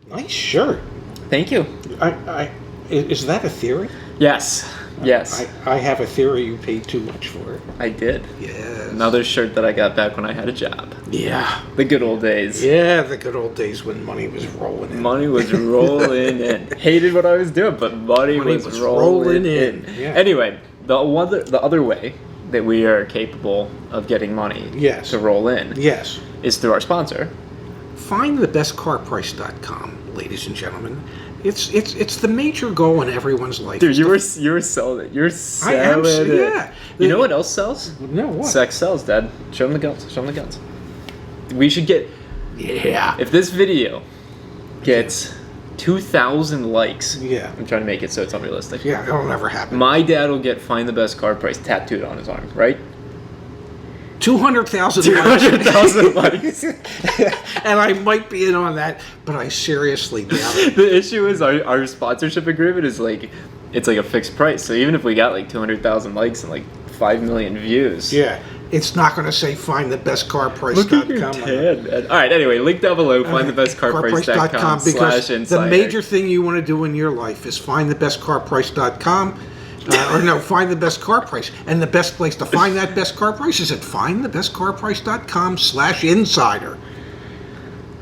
Nice shirt. Thank you. Is that a theory? Yes. Yes. I have a theory you paid too much for it. I did. Yes. Another shirt that I got back when I had a job. Yeah. The good old days. Yeah, the good old days when money was rolling in. Money was rolling in. Hated what I was doing, but money was rolling in. Yeah. Anyway, the other way that we are capable of getting money to roll in is through our sponsor. FindTheBestCarPrice.com, ladies and gentlemen. It's the major goal in everyone's life. Dude, you were selling it. You're selling it. Yeah. You know what else sells? No, what? Sex sells, Dad. Show them the guns. Show them the guns. We should get... Yeah. If this video gets 2,000 likes... Yeah. I'm trying to make it so it's unrealistic. Yeah, it'll never happen. My dad will get Find the Best Car Price tattooed on his arm, right? 200,000 200,000 likes. And I might be in on that, but I seriously doubt it. The issue is our sponsorship agreement is like, it's like a fixed price. So even if we got like 200,000 likes and like 5 million views. Yeah. It's not going to say FindTheBestCarPrice.com. Look at your dad. All right, anyway, link down below, FindTheBestCarPrice.com because /insider. the major thing you want to do in your life is FindTheBestCarPrice.com. Find the best car price. And the best place to find that best car price is at FindTheBestCarPrice.com /insider.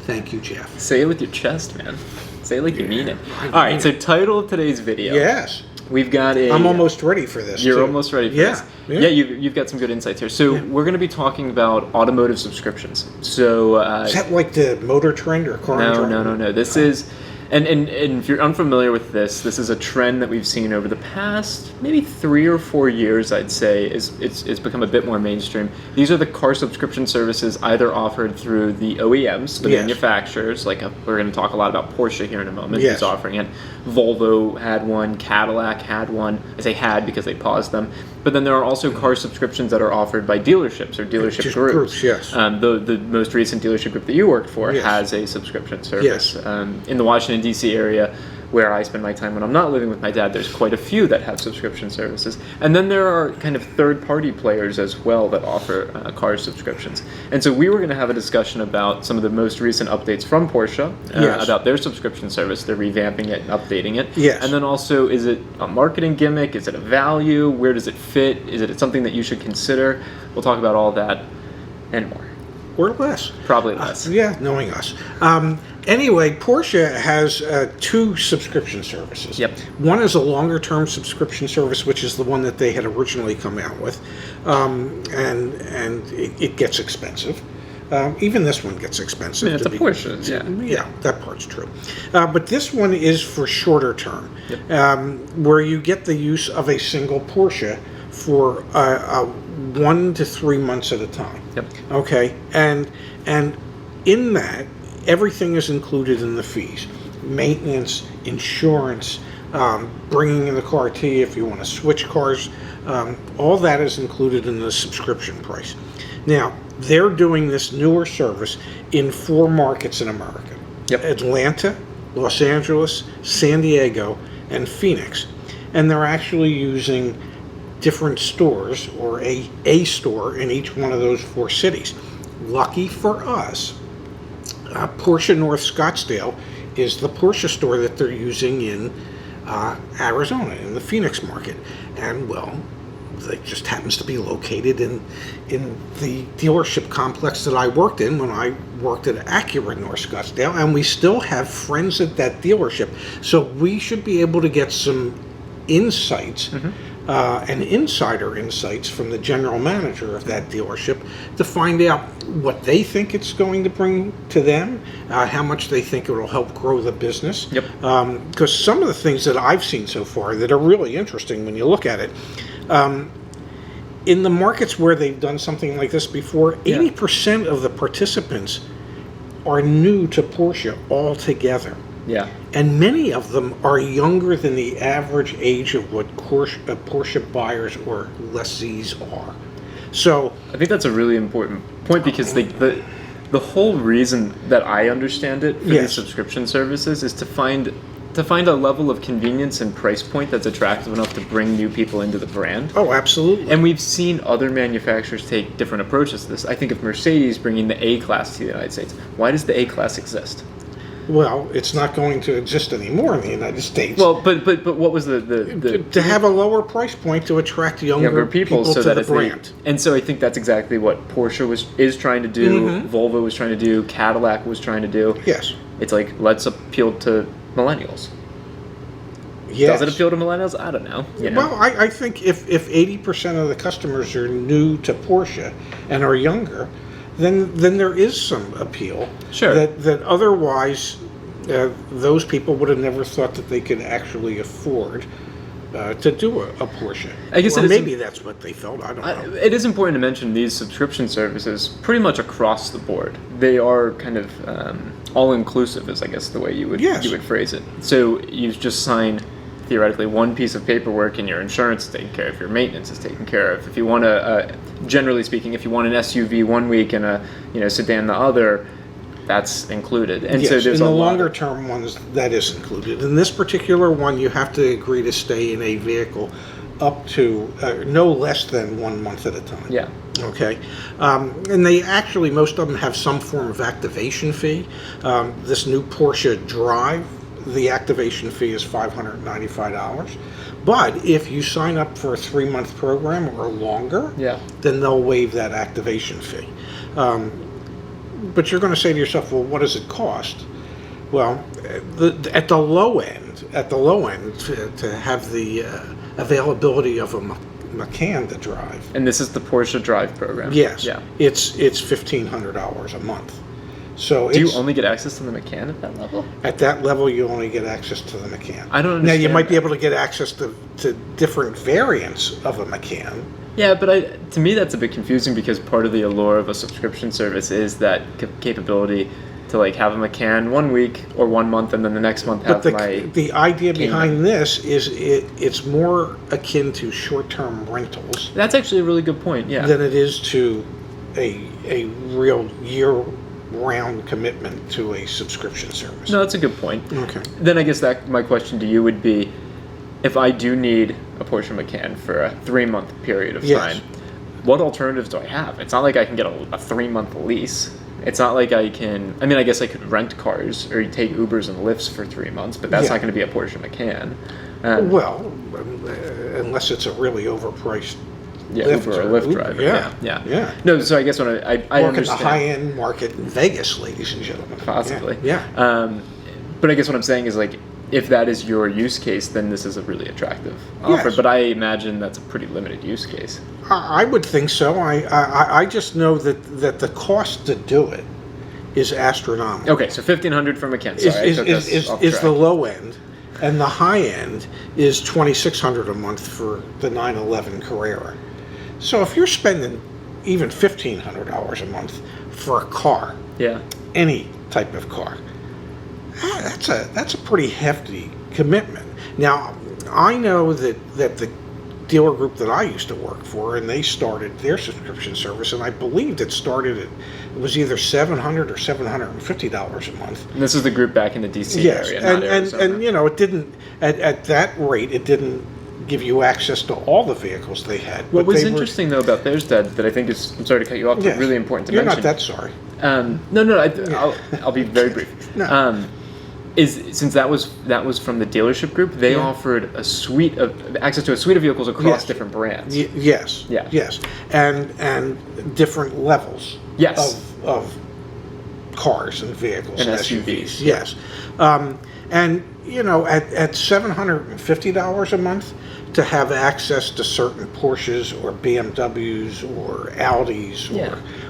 Thank you, Jeff. Say it with your chest, man. Say it like you mean it. All right, so title of today's video. Yes. We've got a... I'm almost ready for this. You're almost ready for this. Yeah, you've got some good insights here. So we're going to be talking about automotive subscriptions. So is that like the motor trend or car trend? No. This is... And if you're unfamiliar with this is a trend that we've seen over the past maybe 3 or 4 years, I'd say. It's become a bit more mainstream. These are the car subscription services either offered through the OEMs, the manufacturers. Like we're going to talk a lot about Porsche here in a moment. Who's offering it. Volvo had one. Cadillac had one. I say had because they paused them. But then there are also car subscriptions that are offered by dealerships or dealership groups. Yes. The most recent dealership group that you worked for has a subscription service. In the Washington, D.C. area, where I spend my time when I'm not living with my dad, there's quite a few that have subscription services. And then there are kind of third-party players as well that offer car subscriptions. And so we were going to have a discussion about some of the most recent updates from Porsche, about their subscription service. They're revamping it and updating it. Yes. And then also, is it a marketing gimmick? Is it a value? Where does it fit? Is it something that you should consider? We'll talk about all that and more. Or less. Probably less. Knowing us. Anyway, Porsche has 2 subscription services. Yep. One is a longer-term subscription service, which is the one that they had originally come out with, and it gets expensive. Even this one gets expensive. Yeah, it's a Porsche. Yeah, that part's true. But this one is for shorter term, where you get the use of a single Porsche for 1 to 3 months at a time. Yep. Okay, and in that, everything is included in the fees: maintenance, insurance, bringing in the car to you if you want to switch cars. All that is included in the subscription price. Now, they're doing this newer service in 4 markets in America: Atlanta, Los Angeles, San Diego, and Phoenix. And they're actually using different stores, or a store in each one of those 4 cities. Lucky for us, Porsche North Scottsdale is the Porsche store that they're using in Arizona, in the Phoenix market. And, well, it just happens to be located in the dealership complex that I worked in when I worked at Acura North Scottsdale, and we still have friends at that dealership. So we should be able to get some insights, and insider insights from the general manager of that dealership to find out what they think it's going to bring to them, how much they think it will help grow the business. Because some of the things that I've seen so far that are really interesting when you look at it, in the markets where they've done something like this before, 80% of the participants are new to Porsche altogether. Yeah. And many of them are younger than the average age of what Porsche buyers or lessees are. So I think that's a really important point, because the whole reason that I understand it for these subscription services is to find a level of convenience and price point that's attractive enough to bring new people into the brand. Oh, absolutely. And we've seen other manufacturers take different approaches to this. I think of Mercedes bringing the A-Class to the United States. Why does the A-Class exist? Well, it's not going to exist anymore in the United States. Well, but what was the to have a lower price point to attract younger people so to that the it's brand. and so I think that's exactly what Porsche is trying to do. Mm-hmm. Volvo was trying to do. Cadillac was trying to do. Yes. It's like, let's appeal to millennials. Yes. Does it appeal to millennials? I don't know. You know? Well, I think if 80% of the customers are new to Porsche and are younger, then there is some appeal. Sure. That otherwise those people would have never thought that they could actually afford to do a Porsche. I guess or it is maybe that's what they felt. I don't know. It is important to mention these subscription services pretty much across the board. They are kind of all-inclusive, is I guess the way you would phrase it. So you just sign theoretically one piece of paperwork and your insurance is taken care of, your maintenance is taken care of. If you want to, generally speaking, if you want an SUV one week and a sedan the other, that's included. And yes, so there's in a the lot longer term ones, that is included. In this particular one, you have to agree to stay in a vehicle up to no less than 1 month at a time. Yeah. Okay. And they actually, most of them have some form of activation fee. This new Porsche Drive, the activation fee is $595. But if you sign up for a 3-month program or longer, then they'll waive that activation fee. But you're going to say to yourself, well, what does it cost? Well, at the low end, to have the availability of a Macan to drive. And this is the Porsche Drive program. Yes. Yeah. It's $1,500 a month. So do you only get access to the Macan at that level? At that level, you only get access to the Macan. I don't understand. Now, you might be able to get access to different variants of a Macan. Yeah, but to me that's a bit confusing because part of the allure of a subscription service is that capability to like have a Macan 1 week or 1 month and then the next month have the idea behind this is it's more akin to short-term rentals. That's actually a really good point. Yeah. Than it is to a real year-round commitment to a subscription service. No, that's a good point. Okay. Then I guess that my question to you would be, if I do need a Porsche Macan for a 3-month period of time, what alternatives do I have? It's not like I can get a 3-month lease. It's not like I can... I mean, I guess I could rent cars or take Ubers and Lyfts for 3 months, but that's not going to be a Porsche Macan. Well, unless it's a really overpriced Lyft or a Lyft driver. Yeah. No, so I guess when I work understand... in the high-end market in Vegas, ladies and gentlemen. Possibly. Yeah. But I guess what I'm saying is, like, if that is your use case, then this is a really attractive offer. Yes. But I imagine that's a pretty limited use case. I would think so. I just know that the cost to do it is astronomical. Okay, so $1,500 for Macan. Sorry, is the low end, and the high end is $2,600 a month for the 911 Carrera. So if you're spending even $1,500 a month for a car, any type of car, that's a pretty hefty commitment. Now, I know that the dealer group that I used to work for, and they started their subscription service, and I believed it started at, it was either $700 or $750 a month. And this is the group back in the DC area, not Arizona. And it didn't at that rate. It didn't give you access to all the vehicles they had. What was interesting though about theirs, Dad, that I think is, I'm sorry to cut you off, but really important to mention. You're not that sorry. I'll be very brief. No. Is since that was from the dealership group, they offered a suite of access to a suite of vehicles across different brands. Yes. And different levels. Of cars and vehicles and SUVs. Yes. And at $750 a month to have access to certain Porsches or BMWs or Audis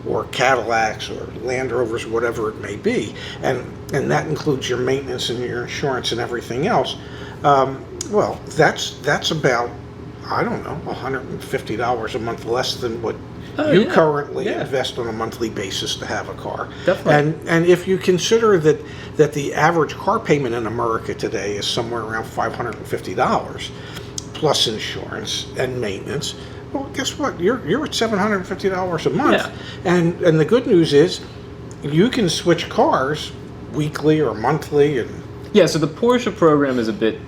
or Cadillacs or Land Rovers, whatever it may be, and that includes your maintenance and your insurance and everything else. Well, that's about, I don't know, $150 a month less than what you currently invest on a monthly basis to have a car. Definitely. And if you consider that the average car payment in America today is somewhere around $550 plus insurance and maintenance, well, guess what? You're at $750 a month. And the good news is you can switch cars weekly or monthly. And so the Porsche program is a bit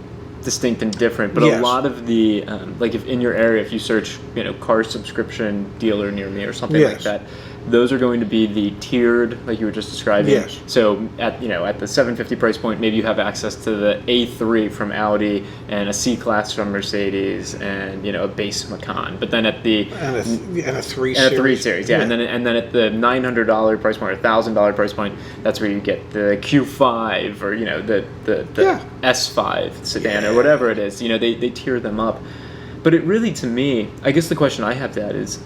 distinct and different, but a lot of the like if in your area, if you search car subscription dealer near me or something like that, those are going to be the tiered, like you were just describing. Yes. So at the $750 price point, maybe you have access to the A3 from Audi and a C-Class from Mercedes and a base Macan. But then at the and a 3 and series. a 3 Series, yeah. And then at the $900 price point or $1,000 price point, that's where you get the Q5 or the S5 sedan or whatever it is. They tier them up. But it really, to me, I guess the question I have to that is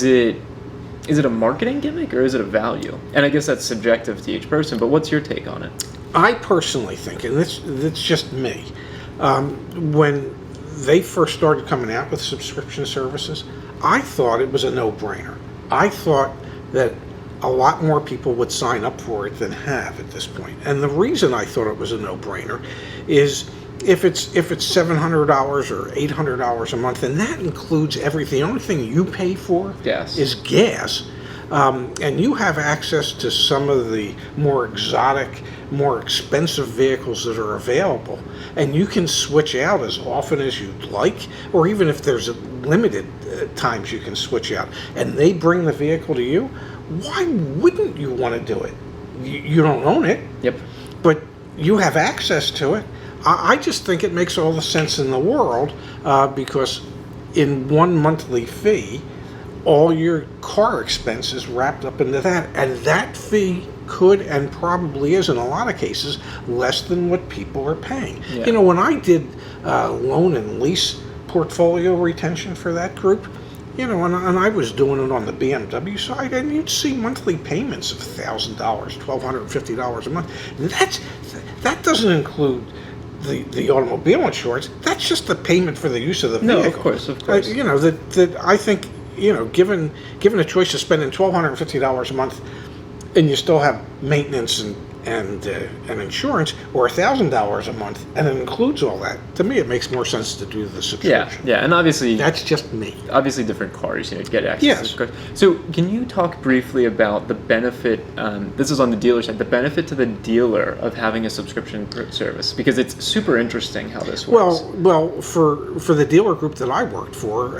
it a marketing gimmick or is it a value? And I guess that's subjective to each person, but what's your take on it? I personally think, and that's just me, when they first started coming out with subscription services, I thought it was a no-brainer. I thought that a lot more people would sign up for it than have at this point. And the reason I thought it was a no-brainer is if it's $700 or $800 a month, and that includes everything. The only thing you pay for is gas, and you have access to some of the more exotic, more expensive vehicles that are available, and you can switch out as often as you'd like, or even if there's limited times you can switch out, and they bring the vehicle to you. Why wouldn't you want to do it? You don't own it. Yep. But you have access to it. I just think it makes all the sense in the world because in one monthly fee, all your car expense is wrapped up into that. And that fee could and probably is, in a lot of cases, less than what people are paying. Yeah. When I did loan and lease portfolio retention for that group, and I was doing it on the BMW side, and you'd see monthly payments of $1,000, $1,250 a month. That doesn't include the automobile insurance. That's just the payment for the use of the vehicle. No, of course. That I think, given a choice of spending $1,250 a month, and you still have maintenance and insurance, or $1,000 a month, and it includes all that. To me, it makes more sense to do the subscription. Yeah, and obviously that's just me. Obviously, different cars, to get access to cars. So, can you talk briefly about the benefit? This is on the dealer side. The benefit to the dealer of having a subscription service, because it's super interesting how this works. Well, for the dealer group that I worked for,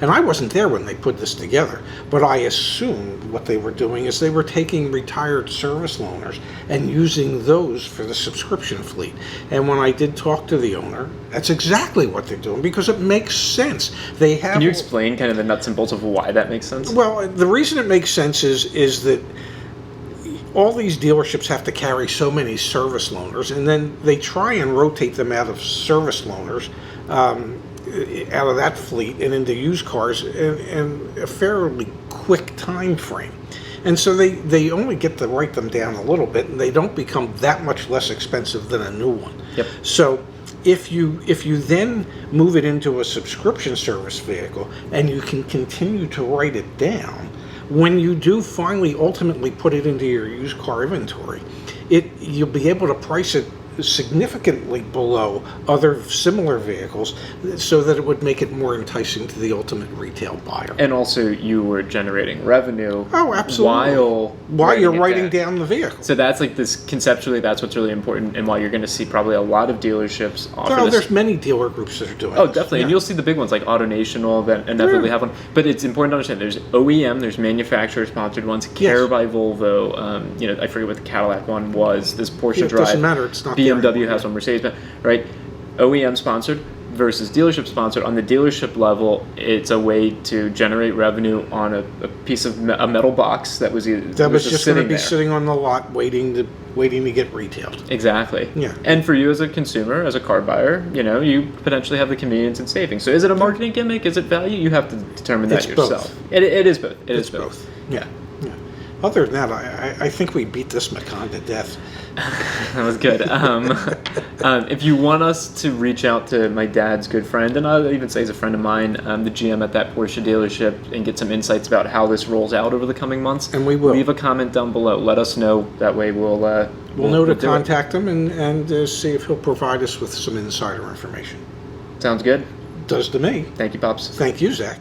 and I wasn't there when they put this together, but I assumed what they were doing is they were taking retired service loaners and using those for the subscription fleet. And when I did talk to the owner, that's exactly what they're doing, because it makes sense. They have. Can you explain kind of the nuts and bolts of why that makes sense? Well, the reason it makes sense is that all these dealerships have to carry so many service loaners, and then they try and rotate them out of service loaners, out of that fleet and into used cars in a fairly quick time frame. And so they only get to write them down a little bit, and they don't become that much less expensive than a new one. Yep. So if you then move it into a subscription service vehicle and you can continue to write it down, when you do finally ultimately put it into your used car inventory, you'll be able to price it significantly below other similar vehicles, so that it would make it more enticing to the ultimate retail buyer. And also, you were generating revenue. Oh, absolutely. While you're writing down the vehicle. So that's conceptually, that's what's really important, and why you're going to see probably a lot of dealerships offer this. There's many dealer groups that are doing this. This. Definitely. Yeah. And you'll see the big ones like AutoNation will inevitably have one. But it's important to understand there's OEM, there's manufacturer-sponsored ones, Carpe by Volvo. I forget what the Cadillac one was. This Porsche Drive. It doesn't matter. It's not BMW has one, Mercedes-Benz, right? OEM sponsored versus dealership sponsored. On the dealership level, it's a way to generate revenue on a piece of a metal box that was just going to be sitting on the lot waiting to get retailed. Exactly. Yeah. And for you as a consumer, as a car buyer, you potentially have the convenience and savings. So is it a marketing gimmick? Is it value? You have to determine that yourself. Both. It is both. It's both. Yeah. Other than that, I think we beat this Macan to death. That was good. If you want us to reach out to my dad's good friend, and I'll even say he's a friend of mine, the GM at that Porsche dealership, and get some insights about how this rolls out over the coming months, and we will leave a comment down below. Let us know. That way we'll know to contact him and see if he'll provide us with some insider information. Sounds good. Does to me. Thank you, Pops. Thank you, Zach.